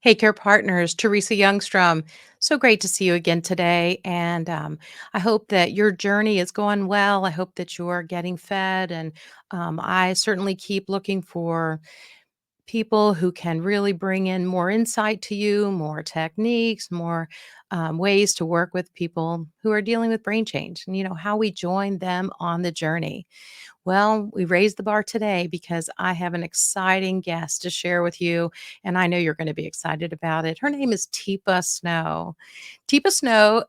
Hey, Care Partners, Teresa Youngstrom. So great to see you again today. And I hope that your journey is going well. I hope that you're getting fed. And I certainly keep looking for people who can really bring in more insight to you, more techniques, more ways to work with people who are dealing with brain change and, how we join them on the journey. Well, we raised the bar today because I have an exciting guest to share with you, and I know you're going to be excited about it. Her name is Teepa Snow. Teepa Snow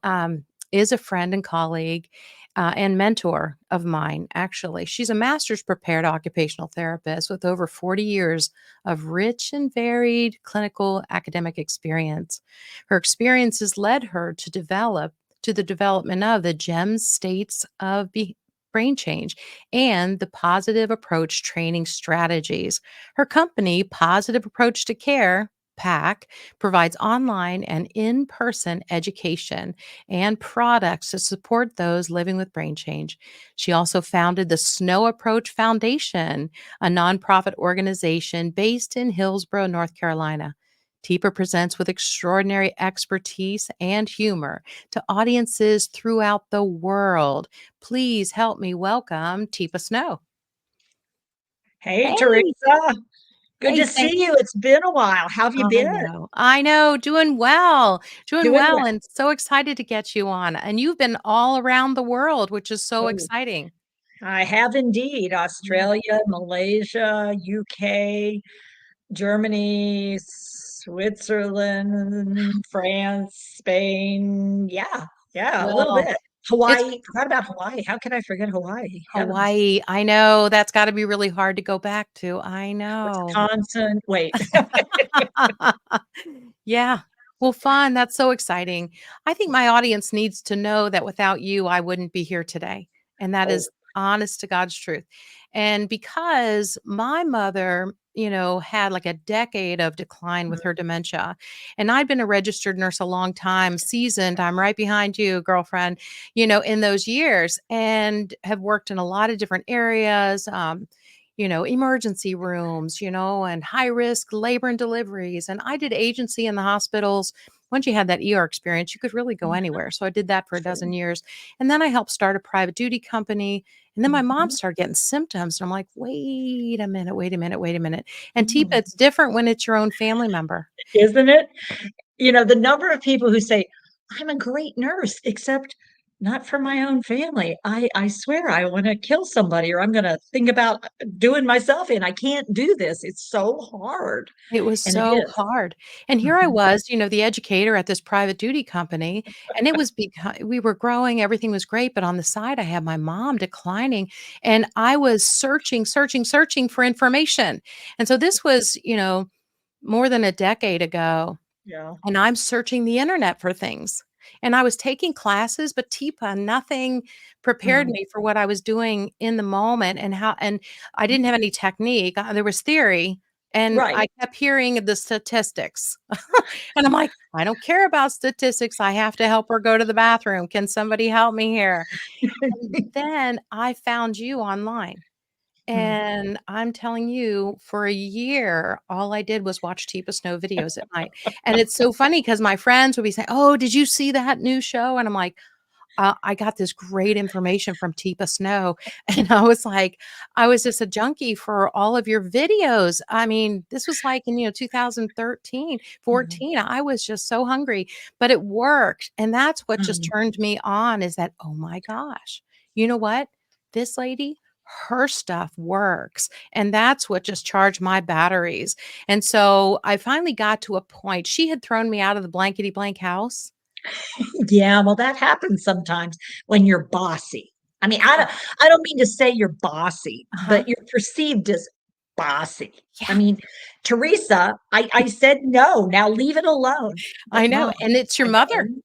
is a friend and colleague and mentor of mine, actually. She's a master's prepared occupational therapist with over 40 years of rich and varied clinical academic experience. Her experiences led her to the development of the GEM states of brain change and the positive approach training strategies. Her company, Positive Approach to Care, PAC, provides online and in person education and products to support those living with brain change. She also founded the Snow Approach Foundation, a nonprofit organization based in Hillsborough, North Carolina. Teepa presents with extraordinary expertise and humor to audiences throughout the world. Please help me welcome Teepa Snow. Hey, Hey, Teresa. Good hey, to thank see you. It's been a while. How have you I been? know. I know. Doing Doing well. well, and so excited to get you on. And you've been all around the world, which is so Oh, exciting. I have indeed. Yeah. Australia, Malaysia, UK, Germany, Switzerland, France, Spain. Yeah, a little Well, bit. it's Hawaii. Forgot about Hawaii. How can I forget Hawaii? Heavens. Hawaii. I know that's got to be really hard to go back to. I know. Wisconsin. Wait. Yeah. Well, fun. That's so exciting. I think my audience needs to know that without you, I wouldn't be here today. And that Oh. is honest to God's truth. And because my mother, had like a decade of decline with her dementia, and I'd been a registered nurse a long time, seasoned. I'm right behind you, girlfriend, in those years, and have worked in a lot of different areas. Emergency rooms, and high risk labor and deliveries. And I did agency in the hospitals. Once you had that ER experience, you could really go anywhere. So I did that for a dozen years. And then I helped start a private duty company. And then my mom Mhm. started getting symptoms. And I'm like, wait a minute, wait a minute, wait a minute. And Teepa, Mhm. it's different when it's your own family member. Isn't it? The number of people who say, I'm a great nurse, except not for my own family. I swear I want to kill somebody or I'm going to think about doing myself in. I can't do this. It's so hard. It was And it so is. hard. And here I Mhm. was, the educator at this private duty company, and it was because we were growing, everything was great, but on the side, I had my mom declining, and I was searching, searching, searching for information. And so this was, more than a decade ago, Yeah. and I'm searching the internet for things. And I was taking classes, but TEPA, nothing prepared Mm. me for what I was doing in the moment and I didn't have any technique. There was theory, and Right. I kept hearing the statistics. And I'm like, I don't care about statistics. I have to help her go to the bathroom. Can somebody help me here? And then I found you online. Mm. And I'm telling you, for a year, all I did was watch Teepa Snow videos at night. And it's so funny because my friends would be saying, "Oh, did you see that new show?" And I'm like, I got this great information from Teepa Snow." And I was just a junkie for all of your videos. I mean, this was like in, 2013, Mhm. 14. I was just so hungry, but it worked. And that's what just Mm. turned me on is that, oh my gosh, you know what? This lady, her stuff works. And that's what just charged my batteries. And so I finally got to a point. She had thrown me out of the blankety blank house. Yeah, well, that happens sometimes when you're bossy. I mean, I don't mean to say you're bossy, Uh-huh. but you're perceived as bossy. I Yeah. mean, Teresa, I said no. Now leave it alone. But I know, mom, and it's your mother, again,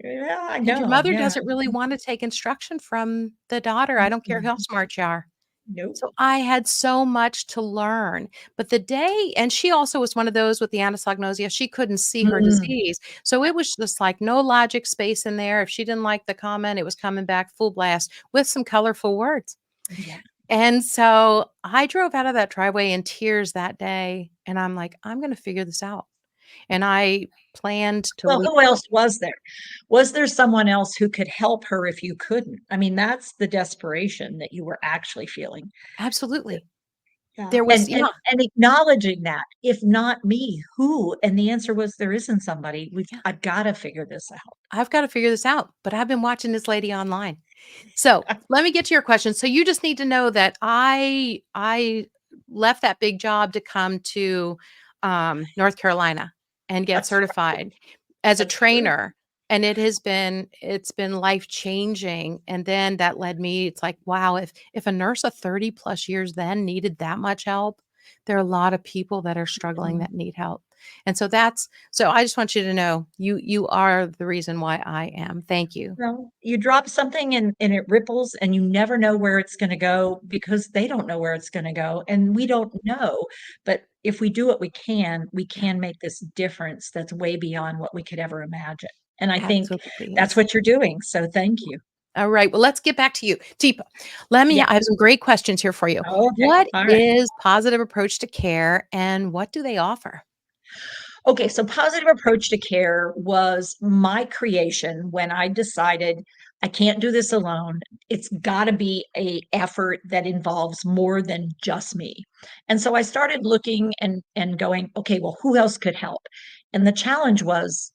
yeah, I and your know. mother Yeah. doesn't really wanna take instruction from the daughter, I don't care how Mhm. smart you are. Nope. So, I had so much to learn, but the day and she also was one of those with the anosognosia, she couldn't see her Mm. disease, so it was just, like, no logic space in there, if she didn't like the comment, it was coming back full blast with some colorful words, Yeah. and so, I drove out of that driveway in tears that day, and I'm like, "I'm gonna figure this out." and I planned to Well, leave. who else was there? Was there someone else who could help her if you couldn't? I mean, that's the desperation that you were actually feeling. Absolutely. Yeah. There was, And yeah, acknowledging that, if not me, who? And the answer was there isn't somebody. yeah. I've gotta figure this out. I've gotta figure this out, but I've been watching this lady online. So, let me get to your question. So you just need to know that I left that big job to come to, North Carolina and get That's right. certified as a That's true. trainer, and it's been life-changing, and then that led me it's like, wow, if a nurse of 30 plus years then needed that much help, there are a lot of people that are struggling Mhm. that need help. And so that's so I just want you to know, you are the reason why I am. Thank you. Well, you drop something and it ripples and you never know where it's gonna go because they don't know where it's gonna go, and we don't know. But if we do what we Yeah, can make this difference that's way beyond what we could ever imagine. And I think absolutely, that's yes. what you're doing, so thank you. All right, well, let's get back to you. Teepa, let me Yeah. I have some great questions here for you. Okay. What All right. is positive approach to care, and what do they offer? Okay, so positive approach to care was my creation when I decided I can't do this alone. It's got to be a effort that involves more than just me. And so I started looking and going, okay, well, who else could help? And the challenge was,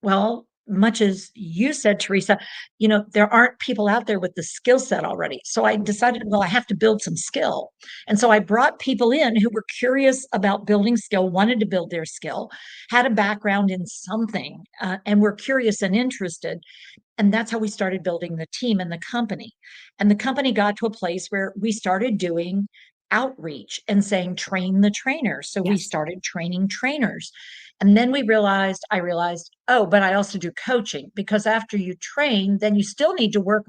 well, much as you said, Teresa, there aren't people out there with the skill set already. So I decided, well, I have to build some skill. And so I brought people in who were curious about building skill, wanted to build their skill, had a background in something, and were curious and interested. And that's how we started building the team and the company. And the company got to a place where we started doing outreach and saying, train the trainers. So we Yes, started training trainers. And then I realized, oh, but I also do coaching because after you train, then you still need to work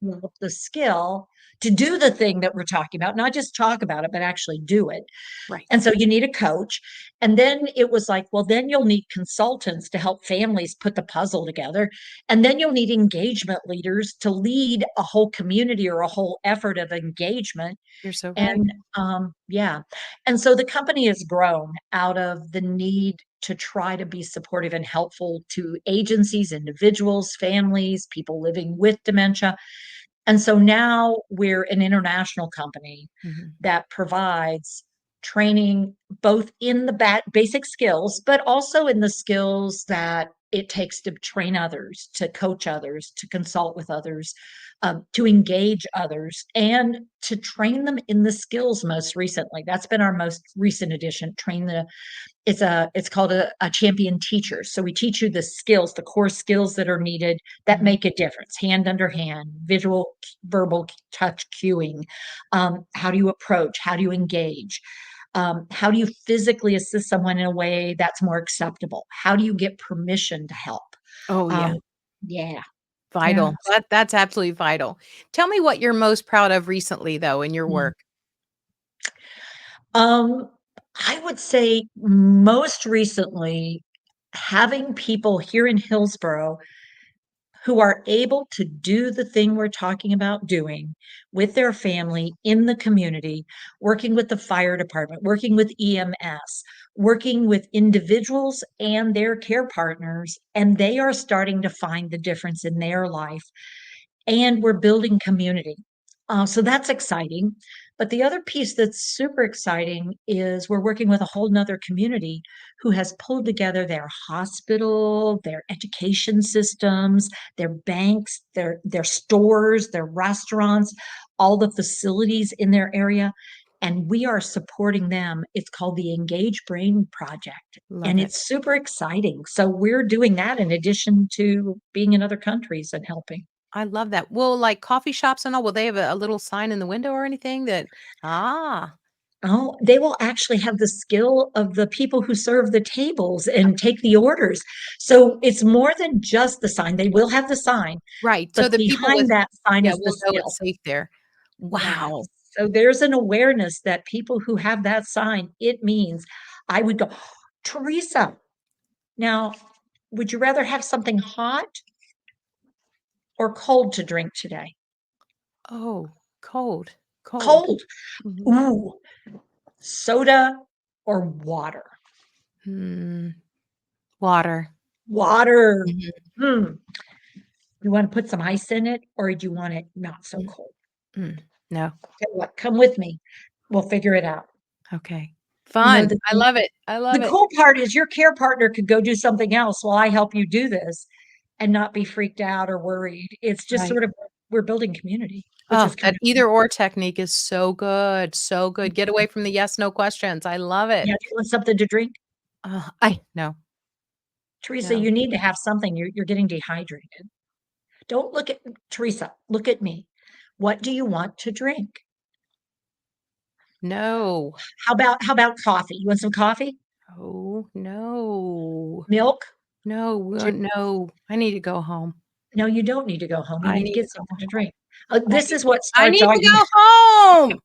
with the skill to do the thing that we're talking about, not just talk about it, but actually do it. right. And so you need a coach. And then it was like, well, then you'll need consultants to help families put the puzzle together. And then you'll need engagement leaders to lead a whole community or a whole effort of engagement. You're so right. And yeah. And so the company has grown out of the need to try to be supportive and helpful to agencies, individuals, families, people living with dementia. And so now we're an international company Mhm. that provides training both in the basic skills, but also in the skills that it takes to train others, to coach others, to consult with others, to engage others, and to train them in the skills most recently. That's been our most recent addition, train the it's called a champion teacher. So we teach you the skills, the core skills that are needed that Mhm. make a difference. Hand under hand, visual, verbal, touch cueing. How do you approach? How do you engage? How do you physically assist someone in a way that's more acceptable? How do you get permission to help? Oh, yeah. Um, yeah, yeah. Vital. That's absolutely vital. Tell me what you're most proud of recently, though, in your Mm. work. Um, I would say most recently, having people here in Hillsborough who are able to do the thing we're talking about doing with their family in the community, working with the fire department, working with EMS, working with individuals and their care partners, and they are starting to find the difference in their life and we're building community. So that's exciting. But the other piece that's super exciting is we're working with a whole nother community who has pulled together their hospital, their education systems, their banks, their stores, their restaurants, all the facilities in their area. And we are supporting them. It's called the Engage Brain Project. Love And it. it's super exciting. So we're doing that in addition to being in other countries and helping. I love that. Will, like, coffee shops and all, will they have a little sign in the window or anything that Oh, they will actually have the skill of the people who serve the tables and take the orders. So it's more than just the sign. They will have the sign, right, so but the people behind with that sign yeah, is the will know skill. it's safe there. Yeah. Wow. So there's an awareness that people who have that sign, it means I would go, Teresa, now, would you rather have something hot or cold to drink today? Oh, cold, cold. Cold. Mhm. Ooh, soda or water? Hmm. Water. Water. Mhm. Hmm. You want to put some ice in it, or do you want it not so Mm, cold? mm. No. Tell you what, come with me. We'll figure it out. Okay. You know, Fun. I love it. I the love it. cool part is your care partner could go do something else while I help you do this and not be freaked out or worried. It's just Right. sort of we're building community, which Oh, is kind that of either or technique is so good, so good. Get away from the yes, no questions. I love it. yeah. Do you want something to drink? I no, Teresa, no, you need to have something. You're getting dehydrated. Don't look at Teresa. Look at me. What do you want to drink? no. How about coffee? You want some coffee? Oh, no. Milk? No, Ju- no. I need to go home. No, you don't need to go home. You I need to need to get go something to home. drink. I This need is what I starts need to arguing. go home.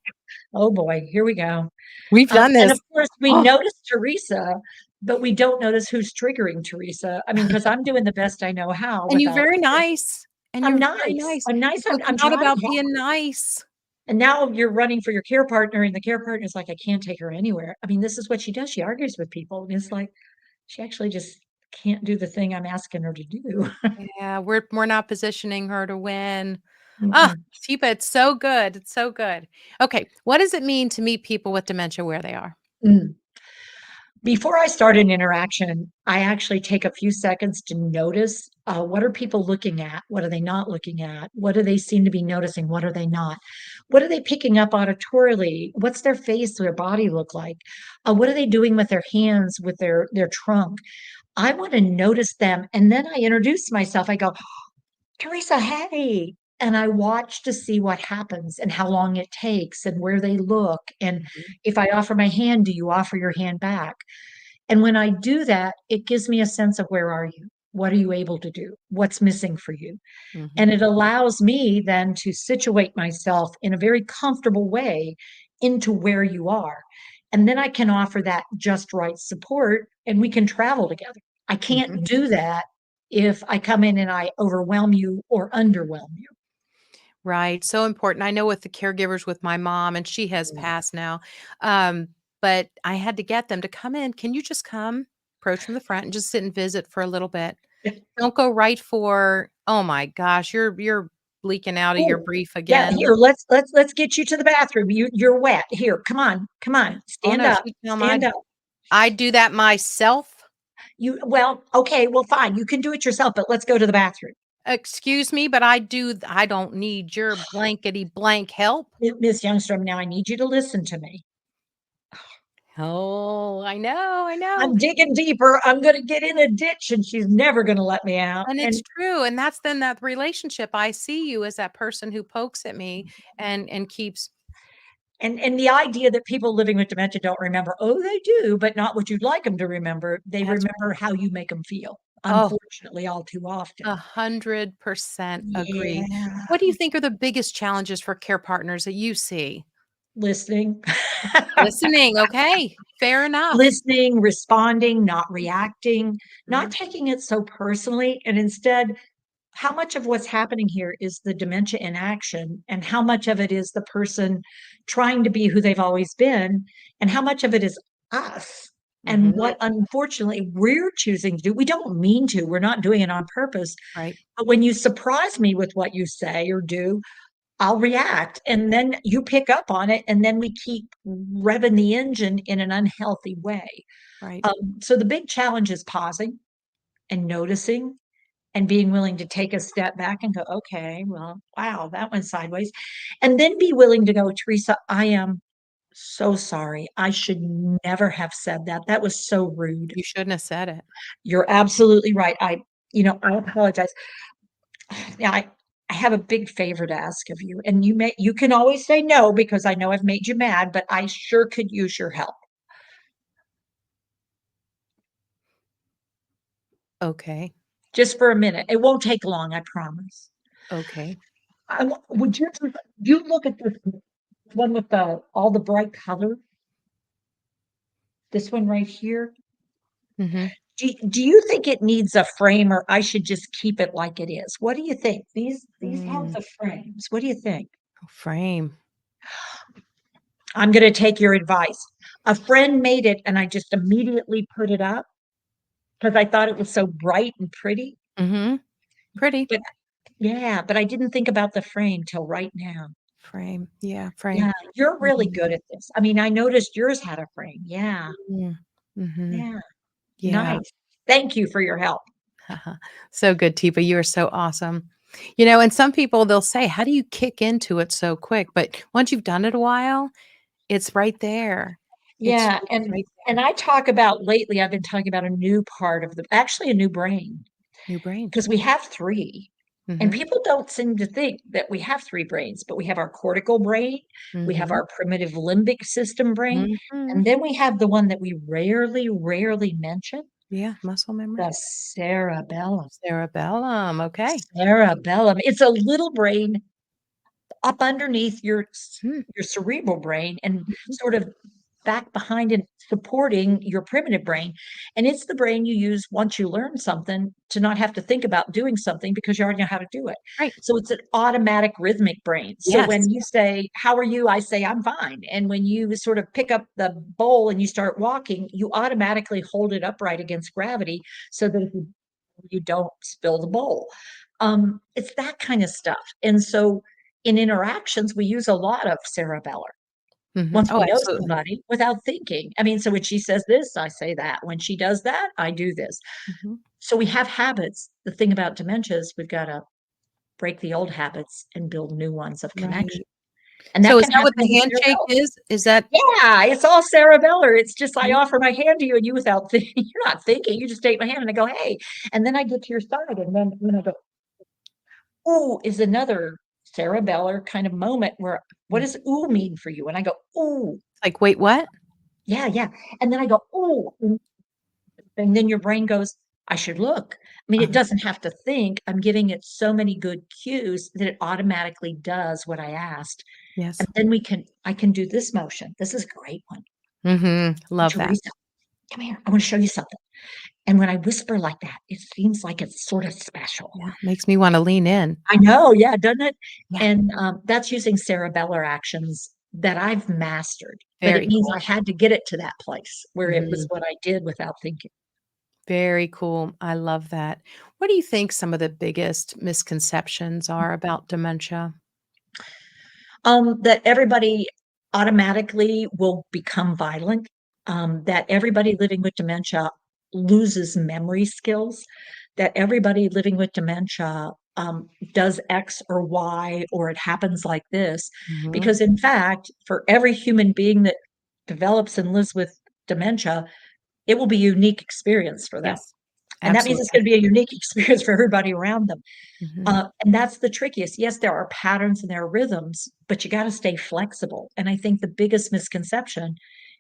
Oh boy, here we go. We've done And this. of course, we Oh, notice Teresa, but we don't notice who's triggering Teresa. I mean, because I'm doing the best I know how and you're without. very nice, and I'm you're very nice. nice. I'm nice. So I'm it's not trying about hard. being nice. And now you're running for your care partner, and the care partner is like, I can't take her anywhere. I mean, this is what she does. She argues with people, and it's like she actually just can't do the thing I'm asking her to do. Yeah, we're not positioning her to win. Ah, Mm-mm. Teepa, it's so good. It's so good. Okay, what does it mean to meet people with dementia where they are? Mm. Before I start an interaction, I actually take a few seconds to notice what are people looking at? What are they not looking at? What do they seem to be noticing? What are they not? What are they picking up auditorily? What's their face, their body look like? What are they doing with their hands, with their trunk? I want to notice them, and then I introduce myself. I go, Teresa, hey. And I watch to see what happens and how long it takes and where they look. And Mhm, if I offer my hand, do you offer your hand back? And when I do that, it gives me a sense of where are you? What are you able to do? What's missing for you? mhm, And it allows me then to situate myself in a very comfortable way into where you are. And then I can offer that just right support and we can travel together. I mhm. can't do that if I come in and I overwhelm you or underwhelm you. Right, so important. I know with the caregivers with my mom, and she has passed now, um, but I had to get them to come in. "Can you just come, approach from the front, and just sit and visit for a little bit? Don't go right for, 'Oh my gosh, you're leaking out of your Oh, brief yeah, again.'" here, let's get you to the bathroom. You're wet. Here, come on, Oh, stand no, up, she'd tell 'em stand up. I'd do that myself. You well, okay, well, fine. You can do it yourself, but let's go to the bathroom. "Excuse me, but I don't need your blankety blank help." Miss Youngstrom, now I need you to listen to me. Oh, I know, I know. I'm digging deeper. I'm going to get in a ditch and she's never going to let me out. And it's true, and that's then that relationship. I see you as that person who pokes at me and keeps And the idea that people living with dementia don't remember, oh, they do, but not what you'd like them to remember. They that's remember how you make them feel, oh, unfortunately, all too often. 100% agree. Yeah, What do you think are the biggest challenges for care partners that you see? listening. Listening, okay, fair enough. Listening, responding, not reacting, not Mhm, taking it so personally, and instead, how much of what's happening here is the dementia in action, and how much of it is the person trying to be who they've always been, and how much of it is us and mhm, what unfortunately we're choosing to do. We don't mean to, we're not doing it on purpose. right, But when you surprise me with what you say or do, I'll react. And then you pick up on it. And then we keep revving the engine in an unhealthy way. right. So the big challenge is pausing and noticing and being willing to take a step back and go, okay, well, wow, that went sideways. And then be willing to go, Teresa, I am so sorry. I should never have said that. That was so rude. You shouldn't have said it. You're absolutely right. I apologize. Now, I have a big favor to ask of you, and you can always say no because I know I've made you mad, but I sure could use your help Okay, just for a minute. It won't take long, I promise. okay. Would you look at this one with the all the bright color? This one right here. Mhm, Do you think it needs a frame or I should just keep it like it is? What do you think? These have mm, the frames. What do you think? frame. I'm going to take your advice. A friend made it and I just immediately put it up. because I thought it was so bright and pretty. Mhm. Pretty. But yeah, but I didn't think about the frame till right now. Frame. Yeah, frame. Yeah, you're really Mhm. good at this. I mean, I noticed yours had a frame. Yeah, Mm. Mhm. yeah, Yeah. nice. Thank you for your help. So good, Teepa. You are so awesome. And some people, they'll say, "How do you kick into it so quick?" But once you've done it a while, it's right there. Yeah, It's and right and there. I talk about lately, I've been talking about a new part of the actually a new brain, New brain. because we have 3. And Mhm. people don't seem to think that we have 3 brains, but we have our cortical brain, we have Mhm. our primitive limbic system brain, Mhm. and then we have the one that we rarely, rarely mention, Yeah, muscle the memory. cerebellum. Cerebellum, okay. Cerebellum. It's a little brain up underneath Hmm. your cerebral brain and Mhm. sort of back behind and supporting your primitive brain. And it's the brain you use once you learn something to not have to think about doing something because you already know how to do it. Right. So it's an automatic rhythmic brain. So Yes. when you say, "How are you?" I say, "I'm fine." And when you sort of pick up the bowl and you start walking, you automatically hold it upright against gravity so that if you don't spill the bowl. It's that kind of stuff. And so in interactions, we use a lot of cerebellar Mhm. once Oh, we know absolutely. somebody without thinking. I mean, so when she says this, I say that. When she does that, I do this. Mhm. So we have habits. The thing about dementia is we've got to break the old habits and build new ones of connection. Right. And that So is can that what happen in the the handshake cerebellum. is? Is that Yeah, it's all cerebellar. It's just I Mhm. offer my hand to you and you without thinking, you're not thinking, you just take my hand and I go, "Hey." And then I get to your side. And then when I go, "Ooh," is another cerebellar kind of moment where, "What Mm. does ooh mean for you?" And I go, "Ooh." Like, "Wait, what?" Yeah, yeah. And then I go, "Ooh." And then your brain goes, "I should look." I mean, it Uh-huh. doesn't have to think. I'm giving it so many good cues that it automatically does what I asked. Yes. And then I can do this motion. This is a great one. Mhm. Love that. "Teresa, come here. I want to show you something." And when I whisper like that, it seems like it's sort of special. Yeah, makes me wanna lean in. I know, yeah, doesn't it? Yeah, And, that's using cerebellar actions that I've mastered, but it very means I cool. had to get it to that place where it was Mhm. what I did without thinking. Very cool. I love that. What do you think some of the biggest misconceptions are about dementia? That everybody automatically will become violent, that everybody living with dementia loses memory skills, that everybody living with dementia does X or Y, or it happens like this. Mhm. Because, in fact, for every human being that develops and lives with dementia, it will be a unique experience for them. Yes, And that means it's absolutely. going to be a unique experience for everybody around them. Mhm. And that's the trickiest. Yes, there are patterns and there are rhythms, but you got to stay flexible. And I think the biggest misconception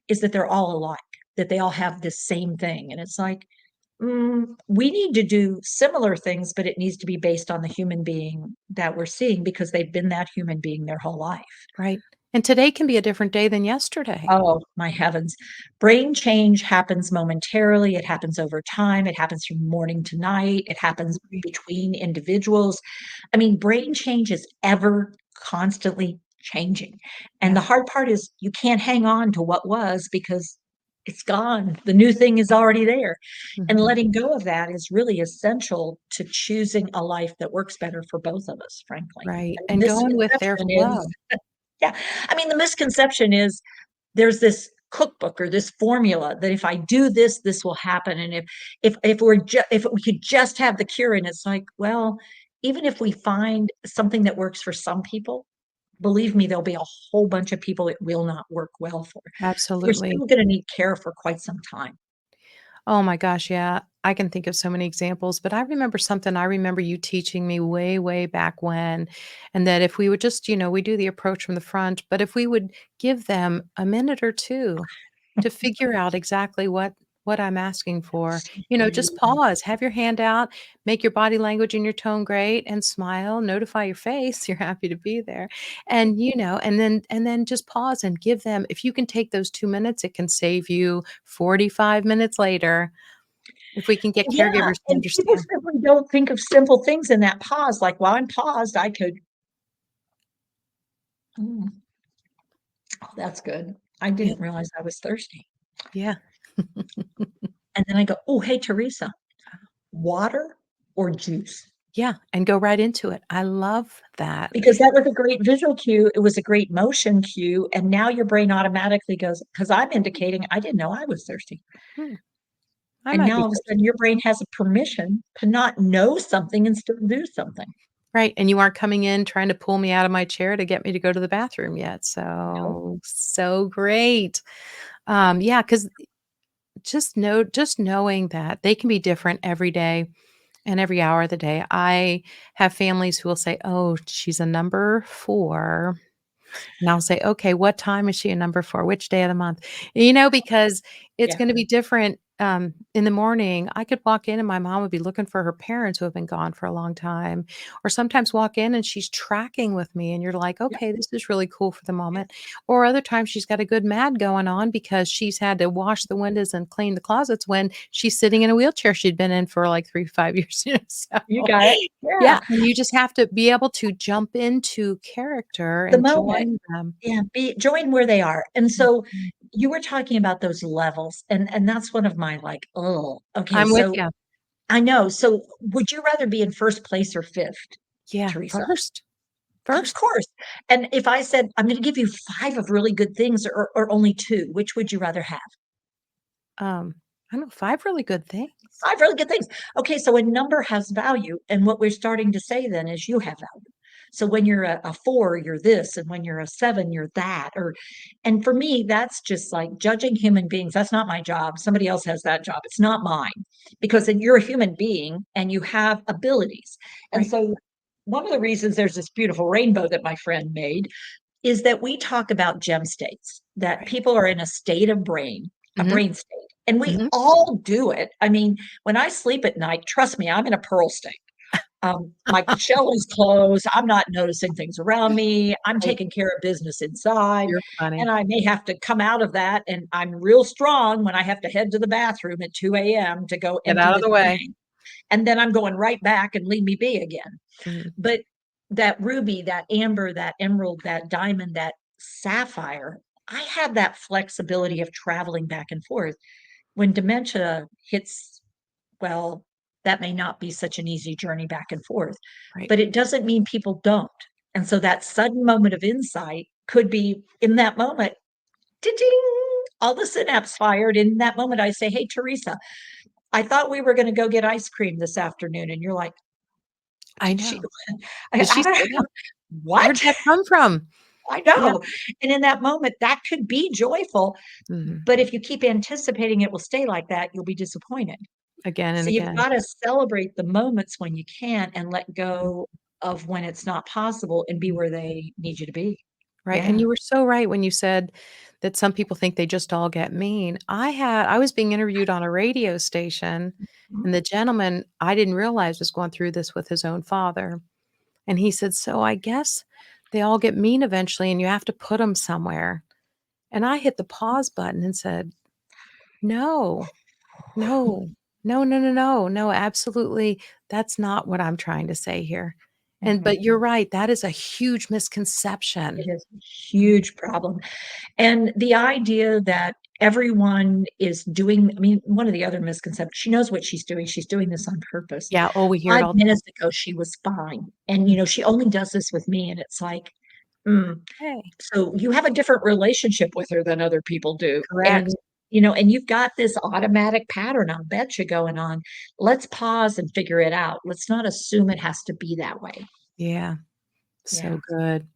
is that they're all alike, that they all have this same thing. And it's like, we need to do similar things, but it needs to be based on the human being that we're seeing because they've been that human being their whole life. Right. And today can be a different day than yesterday. Oh, my heavens. Brain change happens momentarily. It happens over time. It happens from morning to night. It happens Agree. between individuals. I mean, brain change is ever constantly changing. And Yeah. the hard part is you can't hang on to what was because it's gone. The new thing is already there. And Mhm. letting go of that is really essential to choosing a life that works better for both of us, frankly. Right. And And the going with their misconception is, flow. yeah, I mean, the misconception is there's this cookbook or this formula that if I do this, this will happen. And if we could just have the cure, and it's like, well, even if we find something that works for some people, believe me, there'll be a whole bunch of people it will not work well for. We're Absolutely. still going to need care for quite some time. Oh my gosh, yeah. I can think of so many examples, but I remember you teaching me way, way back when, and that if we would just, we do the approach from the front, but if we would give them a minute or two to figure out exactly what I'm asking for, just pause, have your hand out, make your body language and your tone great, and smile, notify your face you're happy to be there. And and then just pause and give them, if you can take those 2 minutes, it can save you 45 minutes later if we can get Yeah, caregivers to and people understand. simply don't think of simple things in that pause. Like while I'm paused, I could, "Mm, oh, that's good. I Yeah, didn't realize I was thirsty." yeah. And then I go, "Oh, hey, Teresa, water or juice?" Yeah, and go right into it. I love that. Because that was a great visual cue. It was a great motion cue. And now your brain automatically goes, because I'm indicating I didn't know I was thirsty. Hmm, I And might now be all of a sudden thirsty. your brain has a permission to not know something and still do something. Right, and you aren't coming in trying to pull me out of my chair to get me to go to the bathroom yet, No, so, so great. Yeah, because just knowing that they can be different every day and every hour of the day. I have families who will say, "Oh, she's a number 4." And I'll say, "Okay, what time is she a number for? Which day of the month?" Because it's yeah, gonna be different, in the morning, I could walk in and my mom would be looking for her parents who have been gone for a long time, or sometimes walk in and she's tracking with me and you're like, yeah, "Okay, this is really cool for the yeah. moment." Or other times she's got a good mad going on because she's had to wash the windows and clean the closets when she's sitting in a wheelchair she'd been in for, like, 3 to 5 years, so You got it. yeah, Yeah. and you just have to be able to jump into character The and moment. join them. Yeah, be join where they are. And so Mhm. you were talking about those levels, and that's one of my like, oh, okay. I'm with So you. I know. So would you rather be in first place or fifth, Yeah, Teresa? first, Of first, course. And if I said, I'm going to give you five of really good things or only two, which would you rather have? I know 5 really good things. Five really good things. Okay, so a number has value. And what we're starting to say then is you have value. So when you're a four, you're this, and when you're a seven, you're that. And for me, that's just like judging human beings. That's not my job. Somebody else has that job. It's not mine because then you're a human being and you have abilities. And Right, so one of the reasons there's this beautiful rainbow that my friend made is that we talk about gem states, that right. people are in a Mhm, brain state, and we mhm. all do it. I mean, when I sleep at night, trust me, I'm in a pearl state. My shell is closed. I'm not noticing things around me. I'm Right, taking care of business inside. you're And funny. I may have to come out of that. And I'm real strong when I have to head to the bathroom at 2 a.m. to go Get empty out of this the way. tank. And then I'm going right back and leave me be again. Mhm, But that ruby, that amber, that emerald, that diamond, that sapphire, I had that flexibility of traveling back and forth. When dementia hits, well, that may not be such an easy journey back and forth, right. but it doesn't mean people don't. And so that sudden moment of insight could be in that moment, ding, all the synapse fired. In that moment, I say, "Hey, Teresa, I thought we were going to go get ice cream this afternoon." And you're like, I "Did she?" know. Did she say that? Where'd What? that come from? I Yeah. know. And in that moment, that could be joyful. Mhm. But if you keep anticipating it will stay like that, you'll be disappointed. Again and So you've again. got to celebrate the moments when you can and let Mhm, go of when it's not possible and be mhm. where they need you to be. Right, and Yeah. you were so right when you said that some people think they just all get mean. I was being interviewed on a radio station, and Mhm. the gentleman I didn't realize was going through this with his own father. And he said, "So I guess they all get mean eventually and you have to put them somewhere." And I hit the pause button and said, "No, no, no, no, no, no, no, absolutely, that's not what I'm trying to say here." Mhm. But you're right, that is a huge It misconception. is a Mhm. huge problem. And the idea that everyone is doing, I mean, one of the other misconceptions, she knows what she's doing. She's doing this on purpose. Yeah, oh, we hear it 5 all the minutes ago, she was fine. And, time. she only does this with me. And it's like, mm, Okay, so you have a different relationship with her than other people do. And, correct. and you've got this automatic pattern, I'll bet you going on. Let's pause and figure it out. Let's not assume it has to be that way. Yeah, Yeah. so good.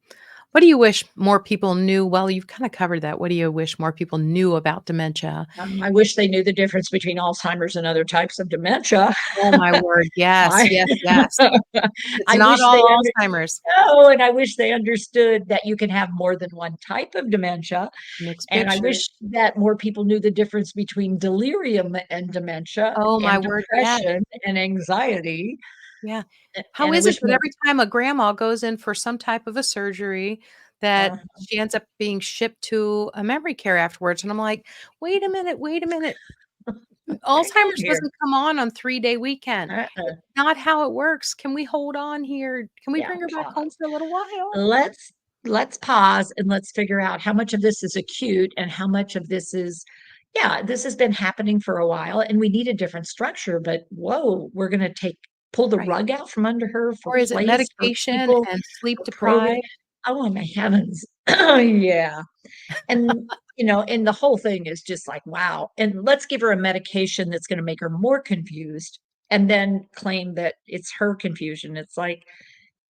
What do you wish more people knew? Well, you've kinda covered that. What do you wish more people knew about dementia? I wish they knew the difference between Alzheimer's and other types of dementia. Oh my word, yes, I yes, yes. It's I not wish they all Alzheimer's. know, and I wish they understood that you can have more than one type of dementia. Mixed And I pictures. wish that more people knew the difference between delirium and dementia Oh my and word, yes, depression and anxiety. yeah. How And I is it wish that more. every time a grandma goes in for some type of a surgery that uh, she ends up being shipped to a memory care afterwards? And I'm like, wait a minute. hang on Alzheimer's here. doesn't come on3-day weekend. Uh-uh. It's not how it works. Can we hold on here? Can we Yeah, bring her back home pause. for a little while? Let's pause and let's figure out how much of this is acute and how much of this is yeah, this has been happening for a while and we need a different structure, but whoa, we're going to pull the Right. rug out from under her for Or is it place, for medication people, and sleep for program. deprived? Oh my heavens. Yeah. And, and the whole thing is just like, wow. And let's give her a medication that's going to make her more confused and then claim that it's her confusion. It's like,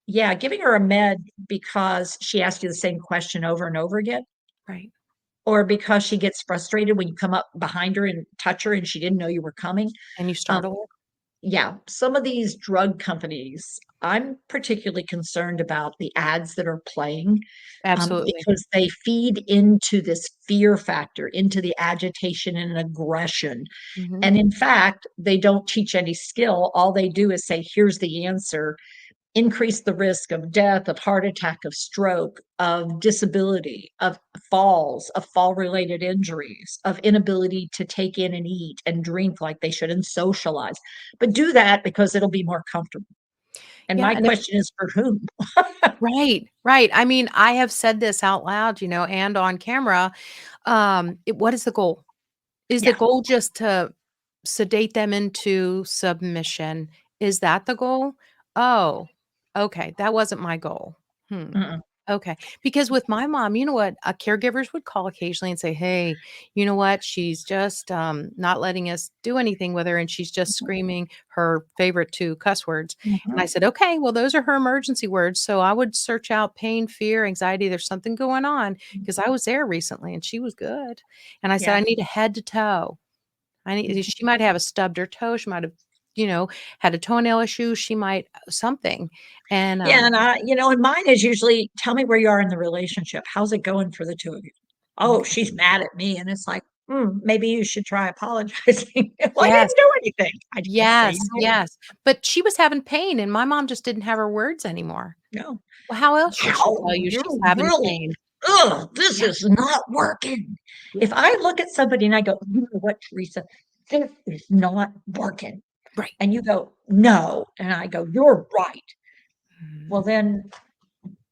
yeah, giving her a med because she asked you the same question over and over again, Right. or because she gets frustrated when you come up behind her and touch her and she didn't know you were coming. And you Um, startle her? yeah, some of these drug companies, I'm particularly concerned about the ads that are playing, Absolutely. because they feed into this fear factor, into the agitation and aggression. Mhm. And in fact, they don't teach any skill. All they do is say, here's the answer, increase the risk of death, of heart attack, of stroke, of disability, of falls, of fall related injuries, of inability to take in and eat and drink like they should and socialize. But do that because it'll be more comfortable. And Yeah, my and if question is for whom? right, right. I mean, I have said this out loud, and on camera. What is the goal? Is the Yeah. goal just to sedate them into submission? Is that the goal? Oh, okay, that wasn't my goal. Hmm. Mm-mm. Okay, because with my mom, you know what, caregivers would call occasionally and say, "Hey, you know what? She's just, not letting us do anything with her, and she's just screaming her favorite 2 cuss words." And I Mhm. said, "Okay, well, those are her emergency words." So I would search out pain, fear, anxiety, there's something going on because I was there recently and she was good. And I said, "I Yeah. need a head to toe. I need." Mhm. She might have a stubbed her toe, she might have, you know, had a toenail issue, she might something. And, Yeah, and and mine is usually tell me where you are in the relationship. How's it going for the two of you? Oh, okay. she's mad at me. And it's like, maybe you should try apologizing. Well, I Yes. didn't do anything. I can't say Yes, that. yes, but she was having pain, and my mom just didn't have her words anymore. No. Well, how else should she Wow, tell you she's you're having really, pain? this Yeah, is not working. yeah, If I look at somebody and I go, you know what, Teresa, this is not working. right. And you go, no. And I go, you're right. Well, Mhm. then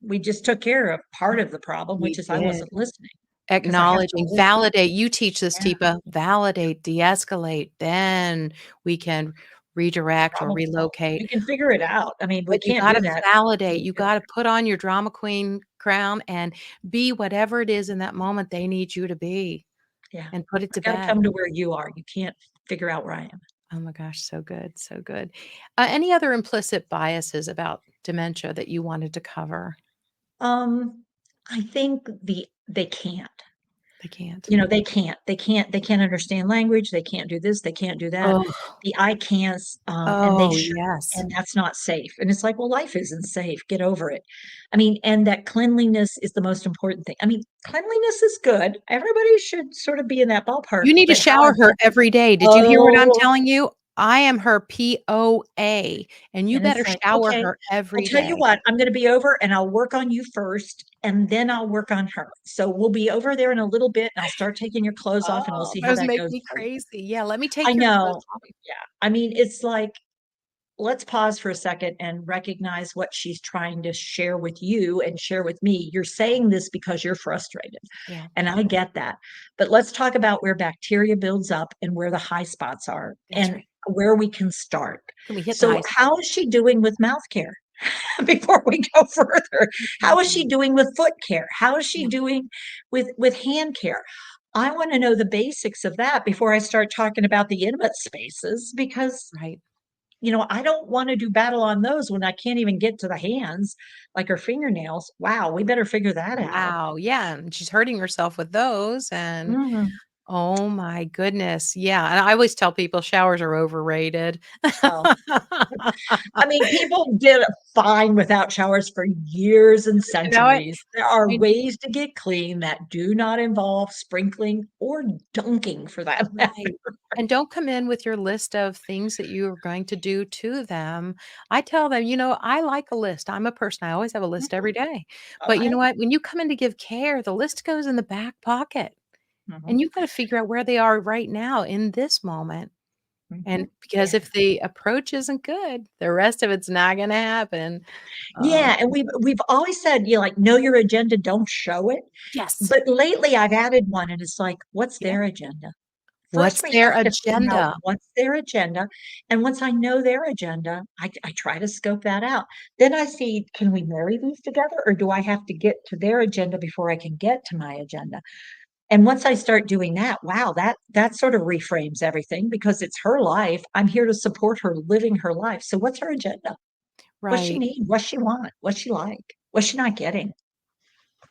we just took care of part of the problem, which We is I did. wasn't listening because I have to Acknowledging, listen. validate, you teach this, Yeah, Teepa, validate, de-escalate, then we can redirect or problem solve. relocate, We can figure it out. I mean, we but you can't do gotta that. validate, you gotta put on your drama queen crown and be whatever it is in that moment they need you to be, Yeah. and put it to I've got to bed. come to where you are. You can't figure out where I am. Oh my gosh, so good, so good. Any other implicit biases about dementia that you wanted to cover? Um, I think they can't. They can't. They can't understand language. They can't do this. They can't do that. Oh, The I can'ts, and they oh, should, yes. and that's not safe. And it's like, well, life isn't safe. Get over it. I mean, and that cleanliness is the most important thing. I mean, cleanliness is good. Everybody should sort of be in that ballpark. You need to But how shower her every day. Did you hear what I'm oh, telling you? I am her POA, and you and better it's like, shower okay, her I'll every tell you day. what, I'm going to be over and I'll work on you first, and then I'll work on her. So we'll be over there in a little bit, and I'll start taking your clothes off, and we'll Oh, see how those that make goes me for you. crazy. Yeah, let me I take your clothes know. off. Yeah. I mean, it's like, let's pause for a second and recognize what she's trying to share with you and share with me. You're saying this because you're frustrated. Yeah, And I get that. But let's talk about where bacteria builds up and where the high spots are that's and right. where we can start. Can we hit the So, high spot? how is she doing with mouth care? Before we go further, how is she Mhm. doing with foot care? How is she Yeah, doing with hand care? I want to know the basics of that before I start talking about the intimate spaces because right. I don't want to do battle on those when I can't even get to the hands, like her fingernails. Wow, we better figure that out. Wow, yeah, and she's hurting herself with those, and Mhm. oh my goodness, yeah, and I always tell people showers are overrated. Oh, I mean, people did fine without showers for years and You know it? centuries. There are I ways to get clean that do not involve sprinkling or dunking for that matter. right, and don't come in with your list of things that you are going to do to them. I tell them, I like a list. I'm a person, I always have a list Mhm. every day. But you know Okay. what? When you come in to give care, the list goes in the back pocket, and Mhm. you've gotta figure out where they are right now in this moment. And Mhm. because Yeah. if the approach isn't good, the rest of it's not gonna happen. Um, Yeah, and we've always said, like, know your agenda, don't show it. yes. But lately I've added one and it's like, what's Yeah. their agenda? First, What's we their have to find out agenda? what's their agenda, and once I know their agenda, I try to scope that out. Then I see, can we marry these together, or do I have to get to their agenda before I can get to my agenda? And once I start doing that, wow, that sort of reframes everything because it's her life. I'm here to support her living her life. So what's her agenda? What's she Right. need? What's she want? What's she like? What's she not getting?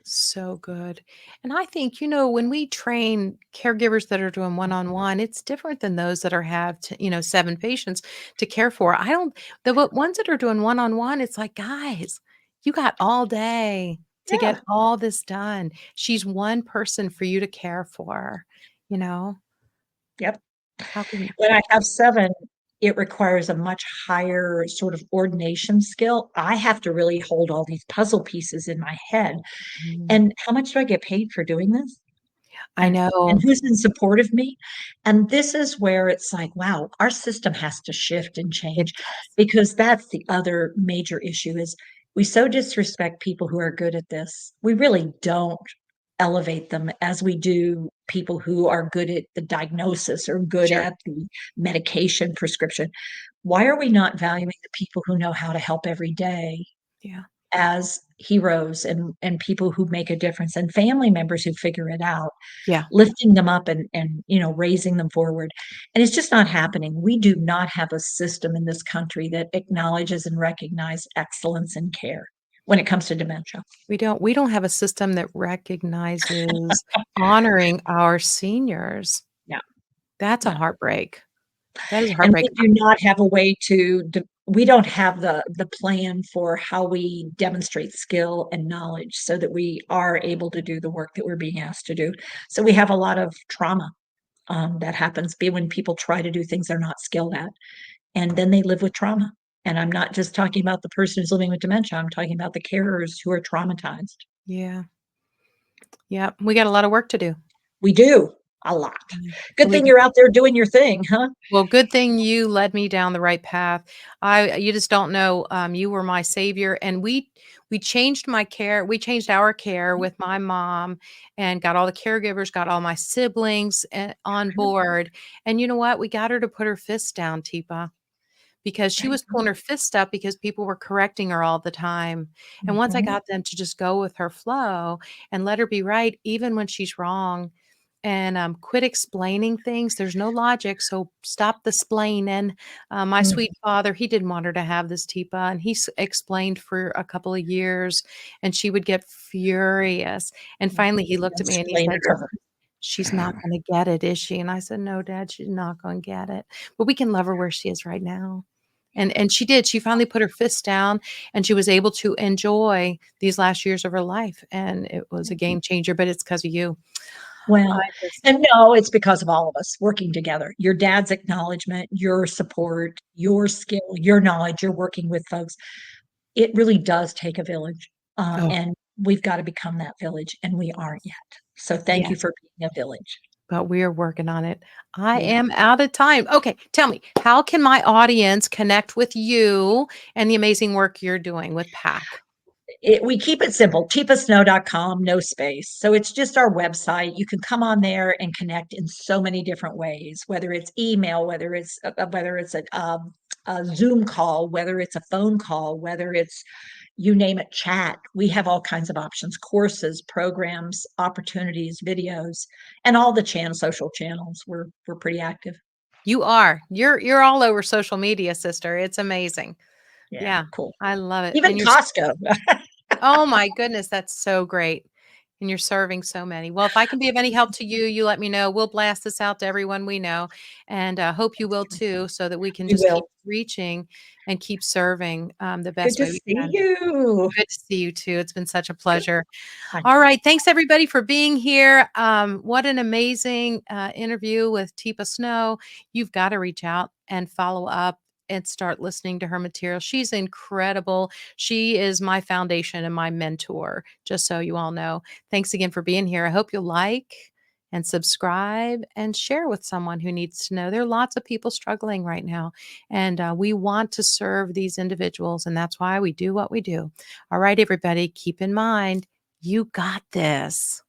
So good. And I think, when we train caregivers that are doing one-on-one, it's different than those that have, 7 patients to care for. I don't the ones that are doing one-on-one, it's like, "Guys, you got all day to get Yeah. all this done. She's one person for you to care for." You know? Yep. How can When I have 7, it requires a much higher sort of ordination skill. I have to really hold all these puzzle pieces in my head. Mm, And how much do I get paid for doing this? I And know. who's in support of me? And this is where it's like, wow, our system has to shift and It change does. because that's the other major issue is we so disrespect people who are good at this. We really don't elevate them as we do people who are good at the diagnosis or good Sure. at the medication prescription. Why are we not valuing the people who know how to help every day Yeah. as heroes and people who make a difference and family members who figure it out, Yeah. lifting them up and raising them forward? And it's just not happening. We do not have a system in this country that acknowledges and recognizes excellence in care when it comes to dementia. We don't have a system that recognizes honoring our seniors. Yeah, That's a no. heartbreak. That is a And heartbreak. we do not have a way we don't have the plan for how we demonstrate skill and knowledge so that we are able to do the work that we're being asked to do. So we have a lot of trauma that happens when people try to do things they're not skilled at, and then they live with trauma. And I'm not just talking about the person who's living with dementia. I'm talking about the carers who are traumatized. Yeah. Yeah, we got a lot of work to do. We do a lot. Yeah, Good believe thing me. you're out there doing your thing, huh? Well, good thing you led me down the right path. You just don't know, you were my savior, and we changed my care we changed our care with my mom and got all the caregivers, got all my siblings, on board, and you know what? We got her to put her fist down, Teepa. Because she was pulling her fist up because people were correcting her all the time. And once I Mhm. got them to just go with her flow and let her be right, even when she's wrong, and quit explaining things. There's no logic, so stop the splaining. My Mhm. sweet father, he didn't want her to have this Teepa, and he explained for a couple of years, and she would get furious. And finally, he looked at me and he Explain said, it to her. "She's not gonna get it, is she?" And I said, "No, Dad, she's not gonna get it, but we can love her where she is right now." And she did. She finally put her fist down, and she was able to enjoy these last years of her life, and it was a game changer, but it's because of you. I Well, just and no, it's because of all of us working together. Your dad's acknowledgement, your support, your skill, your knowledge, you're working with folks. It really does take a village, oh, and we've got to become that village, and we aren't yet. So thank you yes, for being a village. but we're working on it. I We are. am out of time. Okay, tell me, how can my audience connect with you and the amazing work you're doing with PAC? We keep it simple, teepasnow.com, no space. So it's just our website. You can come on there and connect in so many different ways, whether it's email, whether it's a Zoom call, whether it's a phone call, whether it's you name it, chat. We have all kinds of options, courses, programs, opportunities, videos, and all the social channels. We're pretty active. You are. You're all over social media, sister. It's amazing. Yeah, Yeah, cool. I love it, Even and you're Costco. oh my goodness, that's so great, and you're serving so many. Well, if I can be of any help to you, you let me know. We'll blast this out to everyone we know, and, hope you will too, so that we can We just keep will. reaching and keep serving, the Good best to way we see can. you. Good to see you too. It's been such a Good. pleasure. I All right, thanks everybody for being here. What an amazing, interview with Teepa Snow. You've gotta reach out and follow up and start listening to her material. She's incredible. She is my foundation and my mentor, just so you all know. Thanks again for being here. I hope you'll like and subscribe and share with someone who needs to know. There are lots of people struggling right now, and we want to serve these individuals, and that's why we do what we do. All right, everybody, keep in mind, you got this.